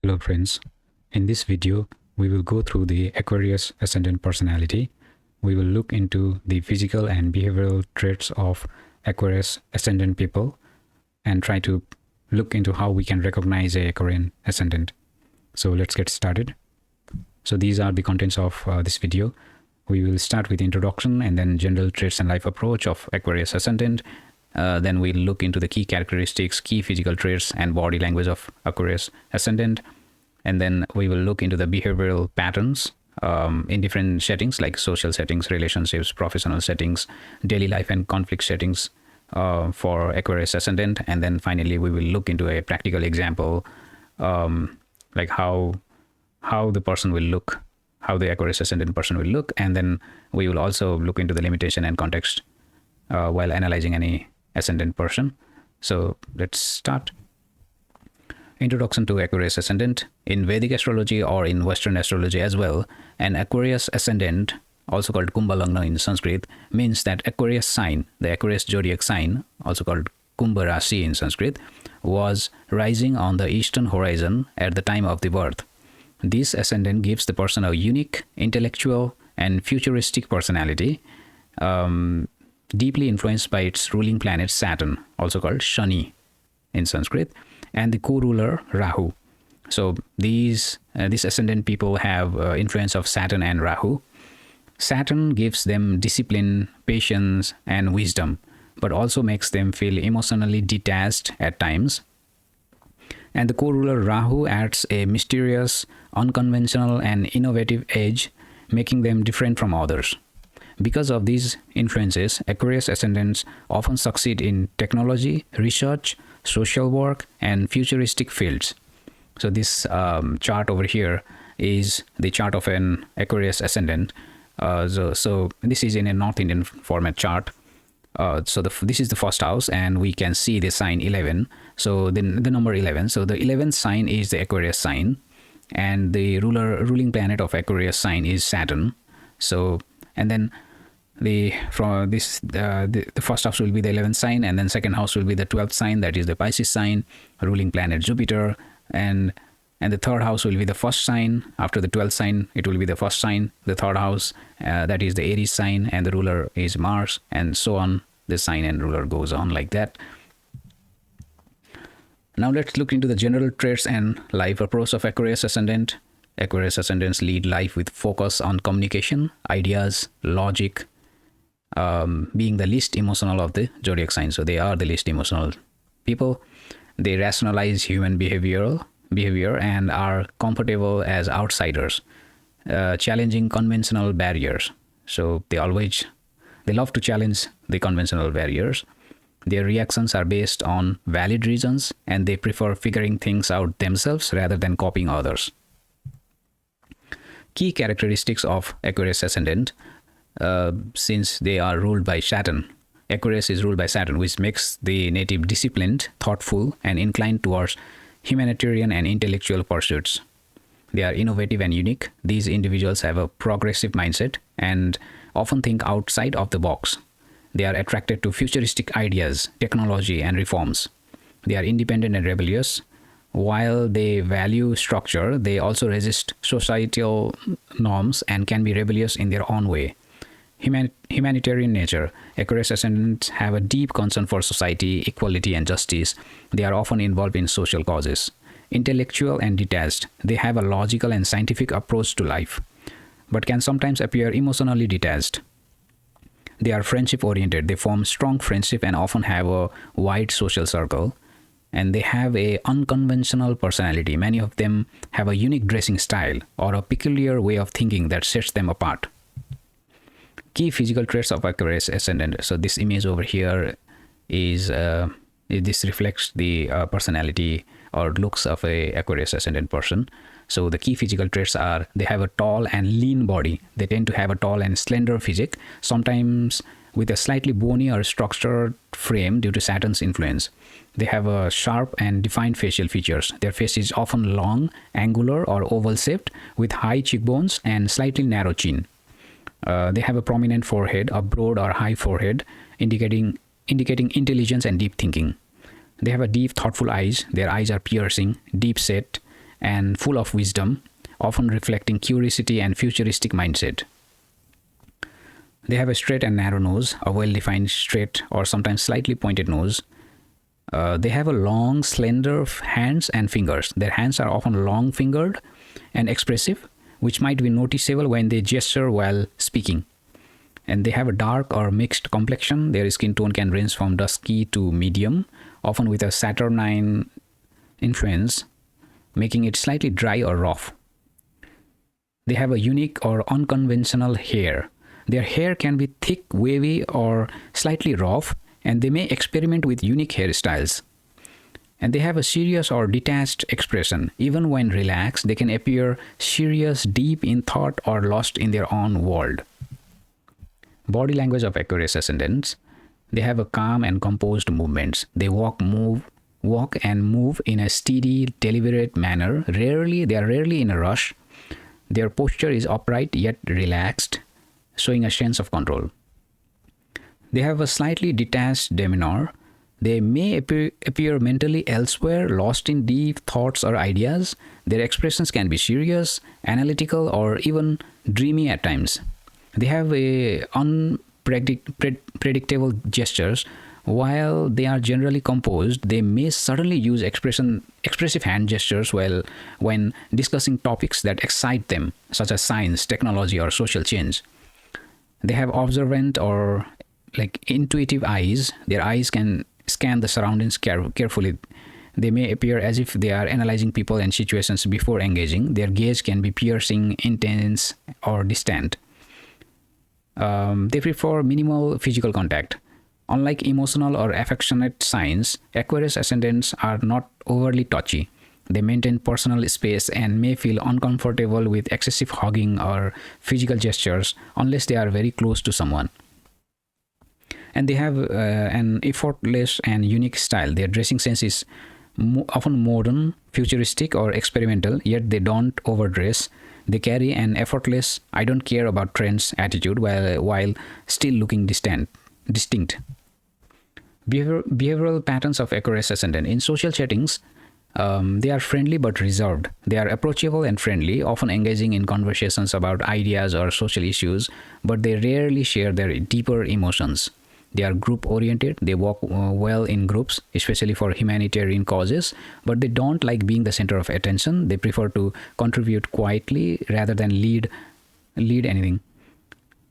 Hello friends, in this video we will go through the Aquarius Ascendant personality. We will look into the physical and behavioral traits of Aquarius Ascendant people and try to look into how we can recognize a Aquarian Ascendant. So let's get started. So these are the contents of this video. We will start with introduction and then general traits and life approach of Aquarius Ascendant. Then we'll look into the key characteristics, key physical traits and body language of Aquarius Ascendant. And then we will look into the behavioral patterns in different settings like social settings, relationships, professional settings, daily life and conflict settings for Aquarius Ascendant. And then finally, we will look into a practical example like how the person will look, how the Aquarius Ascendant person will look. And then we will also look into the limitation and context while analyzing any Ascendant person. So let's start. Introduction to Aquarius Ascendant. In Vedic astrology or in Western astrology as well, an Aquarius Ascendant, also called Kumbha Lagna in Sanskrit, means that Aquarius sign, the Aquarius zodiac sign, also called Kumbha Rashi in Sanskrit, was rising on the eastern horizon at the time of the birth. This ascendant gives the person a unique, intellectual, and futuristic personality, deeply influenced by its ruling planet Saturn, also called Shani in Sanskrit, and the co-ruler Rahu. So these ascendant people have influence of Saturn and Rahu. Saturn gives them discipline, patience, and wisdom, but also makes them feel emotionally detached at times. And the co-ruler Rahu adds a mysterious, unconventional, and innovative edge, making them different from others. Because of these influences, Aquarius Ascendants often succeed in technology, research, social work, and futuristic fields. So this chart over here is the chart of an Aquarius Ascendant. So this is in a North Indian format chart. This is the first house, and we can see the sign 11. So the number 11. So the 11th sign is the Aquarius sign, and the ruling planet of Aquarius sign is Saturn. So and then the first house will be the 11th sign, and then second house will be the 12th sign, that is the Pisces sign, ruling planet Jupiter, and the third house will be the first sign. After the 12th sign, it will be the first sign, the third house, that is the Aries sign, and the ruler is Mars, and so on. The sign and ruler goes on like that. Now let's look into the general traits and life approach of Aquarius Ascendant. Aquarius Ascendants lead life with focus on communication, ideas, logic, being the least emotional of the zodiac sign. So they are the least emotional people. They rationalize human behavior and are comfortable as outsiders, challenging conventional barriers. So they love to challenge the conventional barriers. Their reactions are based on valid reasons, and they prefer figuring things out themselves rather than copying others. Key characteristics of Aquarius Ascendant, since they are ruled by Saturn. Aquarius is ruled by Saturn, which makes the native disciplined, thoughtful, and inclined towards humanitarian and intellectual pursuits. They are innovative and unique. These individuals have a progressive mindset and often think outside of the box. They are attracted to futuristic ideas, technology, and reforms. They are independent and rebellious. While they value structure, they also resist societal norms and can be rebellious in their own way. Humanitarian nature. Aquarius Ascendants have a deep concern for society, equality, and justice. They are often involved in social causes. Intellectual and detached. They have a logical and scientific approach to life, but can sometimes appear emotionally detached. They are friendship-oriented. They form strong friendship and often have a wide social circle. And they have a unconventional personality. Many of them have a unique dressing style or a peculiar way of thinking that sets them apart. Key physical traits of Aquarius Ascendant. So this image over here is this reflects the personality or looks of a Aquarius Ascendant person. So the key physical traits are: they have a tall and lean body. They tend to have a tall and slender physique, sometimes with a slightly bony or structured frame due to Saturn's influence. They have a sharp and defined facial features. Their face is often long, angular, or oval shaped with high cheekbones and slightly narrow chin. They have a prominent forehead, a broad or high forehead, indicating intelligence and deep thinking. They have a deep, thoughtful eyes. Their eyes are piercing, deep set, and full of wisdom, often reflecting curiosity and futuristic mindset. They have a straight and narrow nose, a well-defined straight or sometimes slightly pointed nose. They have a long, slender hands and fingers. Their hands are often long-fingered and expressive, which might be noticeable when they gesture while speaking. And they have a dark or mixed complexion. Their skin tone can range from dusky to medium, often with a Saturnine influence, making it slightly dry or rough. They have a unique or unconventional hair. Their hair can be thick, wavy, or slightly rough, and they may experiment with unique hairstyles. And they have a serious or detached expression. Even when relaxed, they can appear serious, deep in thought, or lost in their own world. Body language of Aquarius Ascendants. They have a calm and composed movements. They walk and move in a steady, deliberate manner. They are rarely in a rush. Their posture is upright yet relaxed, showing a sense of control. They have a slightly detached demeanor. They may appear mentally elsewhere, lost in deep thoughts or ideas. Their expressions can be serious, analytical, or even dreamy at times. They have unpredictable gestures. While they are generally composed, they may suddenly use expressive hand gestures when discussing topics that excite them, such as science, technology, or social change. They have observant or intuitive eyes. Their eyes can scan the surroundings carefully. They may appear as if they are analyzing people and situations before engaging. Their gaze can be piercing, intense, or distant. They prefer minimal physical contact. Unlike emotional or affectionate signs, Aquarius Ascendants are not overly touchy. They maintain personal space and may feel uncomfortable with excessive hugging or physical gestures unless they are very close to someone. And they have an effortless and unique style. Their dressing sense is often modern, futuristic, or experimental, yet they don't overdress. They carry an effortless, I don't care about trends attitude while still looking distinct. Behavioral patterns of Aquarius Ascendant. In social settings, they are friendly but reserved. They are approachable and friendly, often engaging in conversations about ideas or social issues, but they rarely share their deeper emotions. They are group-oriented. They work well in groups, especially for humanitarian causes, but they don't like being the center of attention. They prefer to contribute quietly rather than lead anything.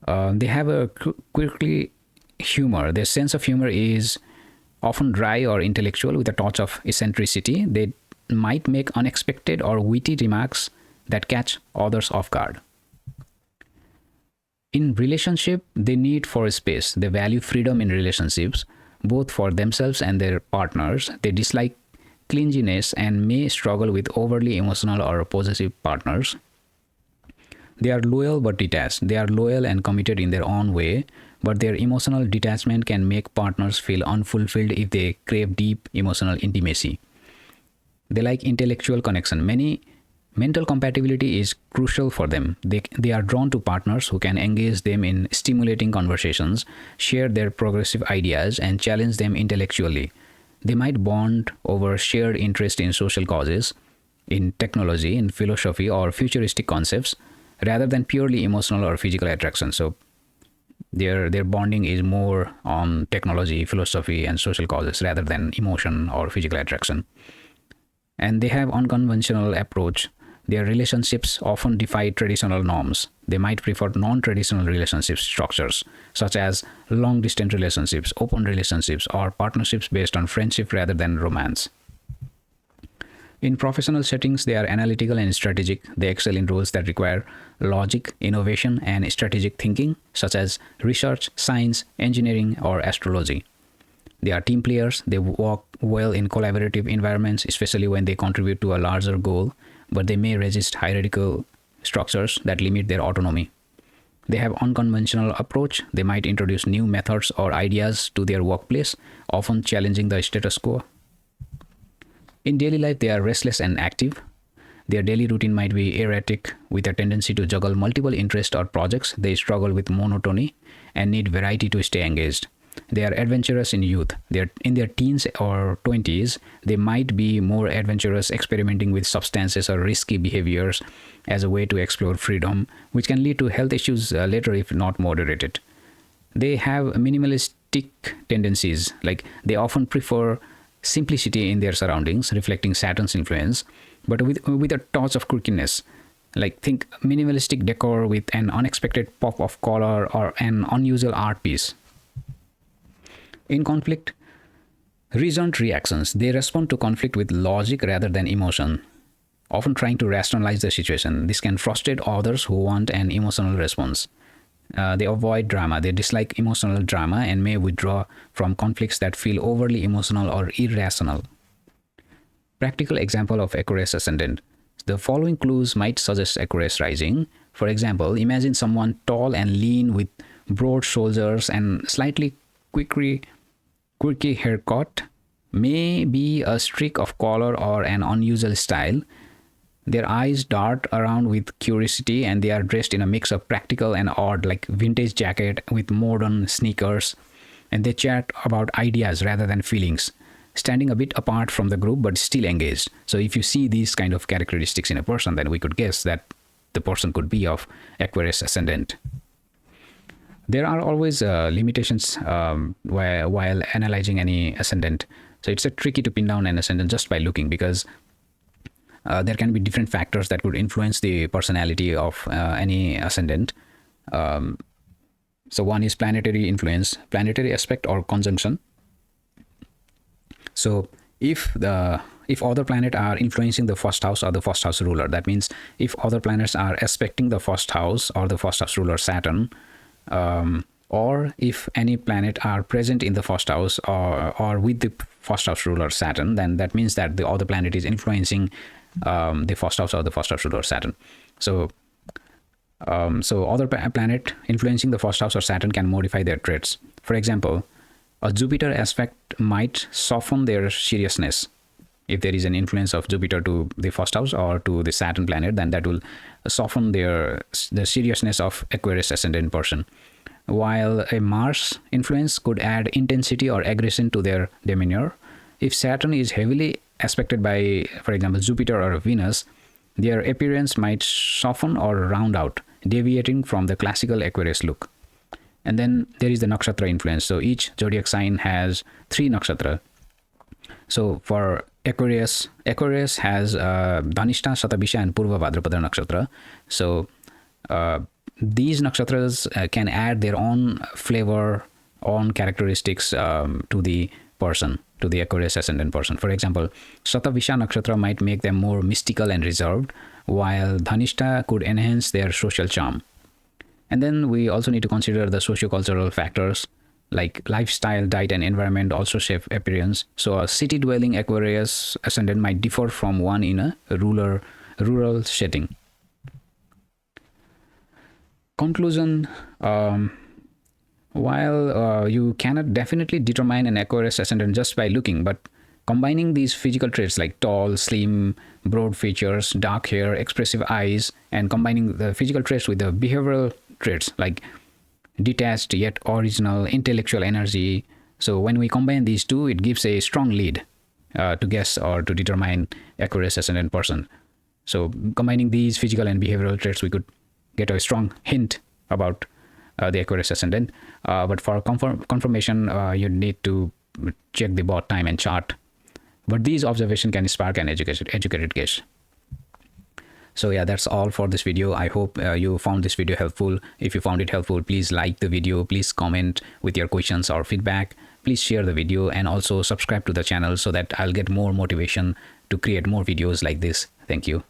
They have a quirky humor. Their sense of humor is often dry or intellectual with a touch of eccentricity. They might make unexpected or witty remarks that catch others off guard. In relationship, they need for space. They value freedom in relationships, both for themselves and their partners. They dislike clinginess and may struggle with overly emotional or possessive partners. They are loyal but detached. They are loyal and committed in their own way, but their emotional detachment can make partners feel unfulfilled if they crave deep emotional intimacy. They like intellectual connection. Mental compatibility is crucial for them. They are drawn to partners who can engage them in stimulating conversations, share their progressive ideas, and challenge them intellectually. They might bond over shared interest in social causes, in technology, in philosophy, or futuristic concepts, rather than purely emotional or physical attraction. So their bonding is more on technology, philosophy, and social causes rather than emotion or physical attraction. And they have unconventional approach. Their relationships often defy traditional norms. They might prefer non-traditional relationship structures, such as long-distance relationships, open relationships, or partnerships based on friendship rather than romance. In professional settings, they are analytical and strategic. They excel in roles that require logic, innovation, and strategic thinking, such as research, science, engineering, or astrology. They are team players. They work well in collaborative environments, especially when they contribute to a larger goal, but they may resist hierarchical structures that limit their autonomy. They have unconventional approach. They might introduce new methods or ideas to their workplace, often challenging the status quo. In daily life, they are restless and active. Their daily routine might be erratic, with a tendency to juggle multiple interests or projects. They struggle with monotony and need variety to stay engaged. They are adventurous in youth. They're in their teens or 20s. They might be more adventurous, experimenting with substances or risky behaviors as a way to explore freedom, which can lead to health issues later if not moderated. They have minimalistic tendencies, like they often prefer simplicity in their surroundings, reflecting Saturn's influence, but with a touch of quirkiness. Like think minimalistic decor with an unexpected pop of color or an unusual art piece. In conflict, reasoned reactions. They respond to conflict with logic rather than emotion, often trying to rationalize the situation. This can frustrate others who want an emotional response. They avoid drama. They dislike emotional drama and may withdraw from conflicts that feel overly emotional or irrational. Practical example of Aquarius Ascendant. The following clues might suggest Aquarius Rising. For example, imagine someone tall and lean with broad shoulders and slightly quirky haircut, may be a streak of color or an unusual style. Their eyes dart around with curiosity, and they are dressed in a mix of practical and odd, like vintage jacket with modern sneakers, and they chat about ideas rather than feelings, standing a bit apart from the group but still engaged. So if you see these kind of characteristics in a person, then we could guess that the person could be of Aquarius Ascendant. There are always limitations while analyzing any ascendant. So it's tricky to pin down an ascendant just by looking, because there can be different factors that could influence the personality of any ascendant. So one is planetary influence, planetary aspect or conjunction. So if other planets are influencing the first house or the first house ruler, that means if other planets are aspecting the first house or the first house ruler Saturn, or if any planet are present in the first house or with the first house ruler Saturn, then that means that the other planet is influencing the first house or the first house ruler Saturn. So other planet influencing the first house or Saturn can modify their traits. For example, a Jupiter aspect might soften their seriousness. If there is an influence of Jupiter to the first house or to the Saturn planet, then that will soften the seriousness of Aquarius Ascendant person. While a Mars influence could add intensity or aggression to their demeanor. If Saturn is heavily aspected by, for example, Jupiter or Venus, their appearance might soften or round out, deviating from the classical Aquarius look. And then there is the nakshatra influence. So each zodiac sign has 3 nakshatra. So for Aquarius has Dhanishta, Shatabisha and Purva Bhadrapada nakshatra. So these nakshatras can add their own flavor, own characteristics to the person, to the Aquarius Ascendant person. For example, Shatabisha nakshatra might make them more mystical and reserved, while Dhanishta could enhance their social charm. And then we also need to consider the socio-cultural factors like lifestyle, diet and environment also shape appearance. So a city-dwelling Aquarius Ascendant might differ from one in a rural setting. Conclusion, while you cannot definitely determine an Aquarius Ascendant just by looking, but combining these physical traits like tall, slim, broad features, dark hair, expressive eyes, and combining the physical traits with the behavioral traits like detached yet original, intellectual energy. So when we combine these two, it gives a strong lead to guess or to determine Aquarius Ascendant person. So combining these physical and behavioral traits, we could get a strong hint about the Aquarius Ascendant. But for confirmation, you need to check the birth time and chart. But these observations can spark an educated guess. So yeah, that's all for this video. I hope you found this video helpful. If you found it helpful, please like the video, please comment with your questions or feedback, please share the video, and also subscribe to the channel so that I'll get more motivation to create more videos like this. Thank you.